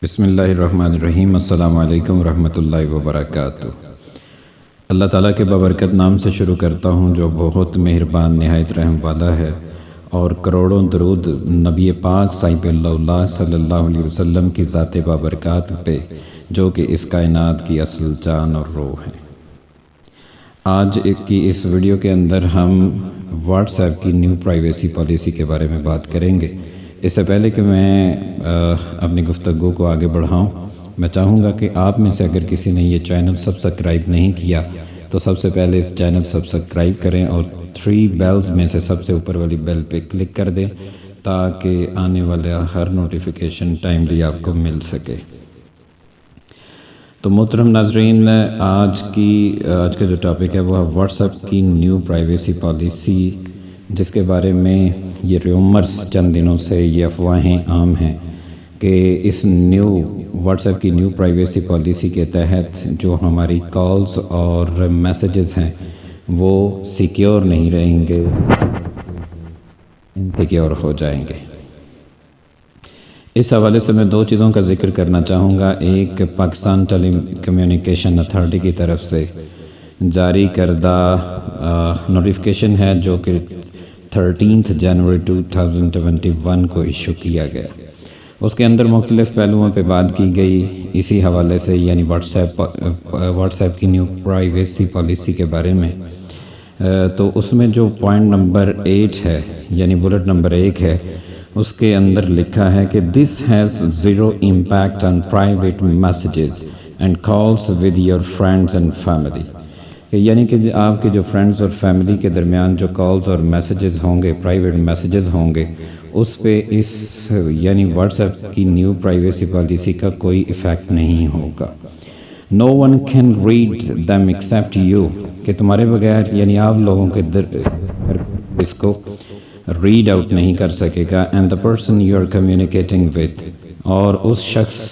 بسم اللہ الرحمن الرحیم۔ السلام علیکم ورحمۃ اللہ وبرکاتہ۔ اللہ تعالیٰ کے بابرکت نام سے شروع کرتا ہوں جو بہت مہربان نہایت رحم والا ہے، اور کروڑوں درود نبی پاک صاحب اللہ صلی اللہ علیہ وسلم کی ذات بابرکات پہ جو کہ اس کائنات کی اصل جان اور روح ہے۔ آج کی اس ویڈیو کے اندر ہم واٹس ایپ کی نیو پرائیویسی پالیسی کے بارے میں بات کریں گے۔ اس سے پہلے کہ میں اپنی گفتگو کو آگے بڑھاؤں، میں چاہوں گا کہ آپ میں سے اگر کسی نے یہ چینل سبسکرائب نہیں کیا تو سب سے پہلے اس چینل سبسکرائب کریں اور 3 بیلز میں سے سب سے اوپر والی بیل پہ کلک کر دیں تاکہ آنے والا ہر نوٹیفیکیشن ٹائملی آپ کو مل سکے۔ تو محترم ناظرین، آج کا جو ٹاپک ہے وہ ہے واٹس ایپ کی نیو پرائیویسی پالیسی، جس کے بارے میں یہ ریومرز چند دنوں سے یہ افواہیں عام ہیں کہ اس واٹس ایپ کی نیو پرائیویسی پالیسی کے تحت جو ہماری کالز اور میسیجز ہیں وہ سیکیور نہیں رہیں گے، انسیکیور ہو جائیں گے۔ اس حوالے سے میں 2 چیزوں کا ذکر کرنا چاہوں گا۔ ایک پاکستان ٹیلی کمیونیکیشن اتھارٹی کی طرف سے جاری کردہ نوٹیفیکیشن ہے جو کہ 13 جنوری 2021 کو ایشو کیا گیا۔ اس کے اندر مختلف پہلوؤں پہ بات کی گئی اسی حوالے سے، یعنی واٹس ایپ کی نیو پرائیویسی پالیسی کے بارے میں۔ تو اس میں جو پوائنٹ نمبر 8 ہے، یعنی بلٹ نمبر 1 ہے، اس کے اندر لکھا ہے کہ this has zero impact on private messages and calls with your friends and family, یعنی کہ آپ کے جو فرینڈز اور فیملی کے درمیان جو کالز اور میسیجز ہوں گے، پرائیویٹ میسیجز ہوں گے، اس پہ یعنی واٹس ایپ کی نیو پرائیویسی پالیسی کا کوئی ایفیکٹ نہیں ہوگا۔ No one can read them except you, کہ تمہارے بغیر یعنی آپ لوگوں کے اس کو ریڈ آؤٹ نہیں کر سکے گا، and the person you are communicating with, اور اس شخص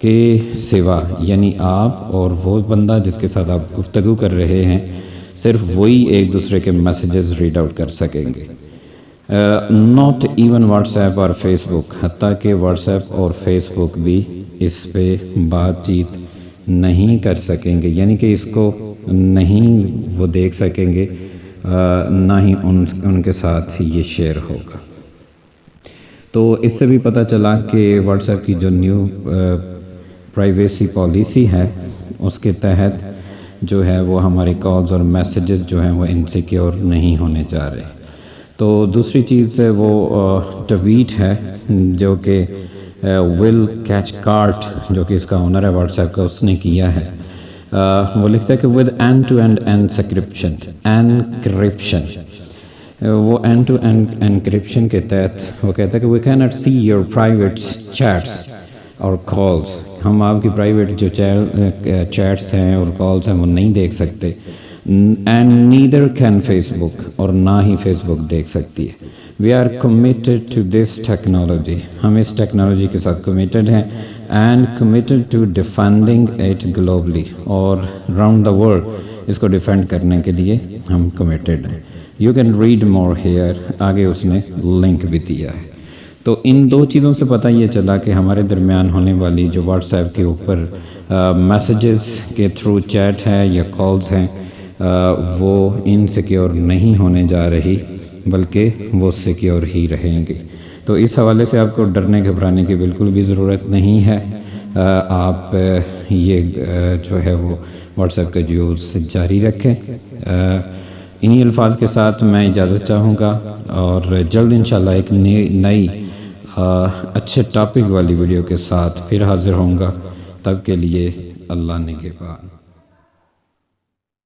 کے سوا یعنی آپ اور وہ بندہ جس کے ساتھ آپ گفتگو کر رہے ہیں، صرف وہی ایک دوسرے کے میسیجز ریڈ آؤٹ کر سکیں گے۔ ناٹ ایون واٹس ایپ اور فیس بک، حتیٰ کہ واٹس ایپ اور فیس بک بھی اس پہ بات چیت نہیں کر سکیں گے، یعنی کہ اس کو نہیں وہ دیکھ سکیں گے، نہ ہی ان کے ساتھ یہ شیئر ہوگا۔ تو اس سے بھی پتہ چلا کہ واٹس ایپ کی جو نیو پرائیویسی پالیسی ہے اس کے تحت جو ہے وہ ہماری کالز اور میسیجز جو ہیں وہ انسیکیور نہیں ہونے جا رہے۔ تو دوسری چیز ہے وہ ٹویٹ ہے جو کہ ول کیچ کارٹ، جو کہ اس کا اونر ہے واٹس ایپ کا، اس نے کیا ہے۔ وہ لکھتا ہے کہ with end to end encryption, وہ اینڈ ٹو اینڈ انکرپشن کے تحت وہ کہتا ہے کہ we can not see your private chats اور کالز، ہم آپ کی پرائیویٹ جو چیٹس ہیں اور کالز ہیں وہ نہیں دیکھ سکتے، and neither can Facebook, اور نہ ہی فیس بک دیکھ سکتی ہے۔ We are committed to this technology, ہم اس ٹیکنالوجی کے ساتھ کمیٹڈ ہیں، and committed to defending it globally, اور راؤنڈ دا ورلڈ اس کو ڈیفینڈ کرنے کے لیے ہم کمیٹڈ ہیں۔ You can read more here, آگے اس نے لنک بھی دیا ہے۔ تو ان 2 چیزوں سے پتہ یہ چلا کہ ہمارے درمیان ہونے والی جو واٹس ایپ کے اوپر میسیجز کے تھرو چیٹ ہے یا کالز ہیں وہ انسیکیور نہیں ہونے جا رہی، بلکہ وہ سیکیور ہی رہیں گے۔ تو اس حوالے سے آپ کو ڈرنے گھبرانے کی بالکل بھی ضرورت نہیں ہے۔ آپ یہ جو ہے وہ واٹس ایپ کا یوز جاری رکھیں۔ انہی الفاظ کے ساتھ میں اجازت چاہوں گا، اور جلد انشاءاللہ ایک نئی اچھے ٹاپک والی ویڈیو کے ساتھ پھر حاضر ہوں گا۔ تب کے لیے اللہ نگہبان۔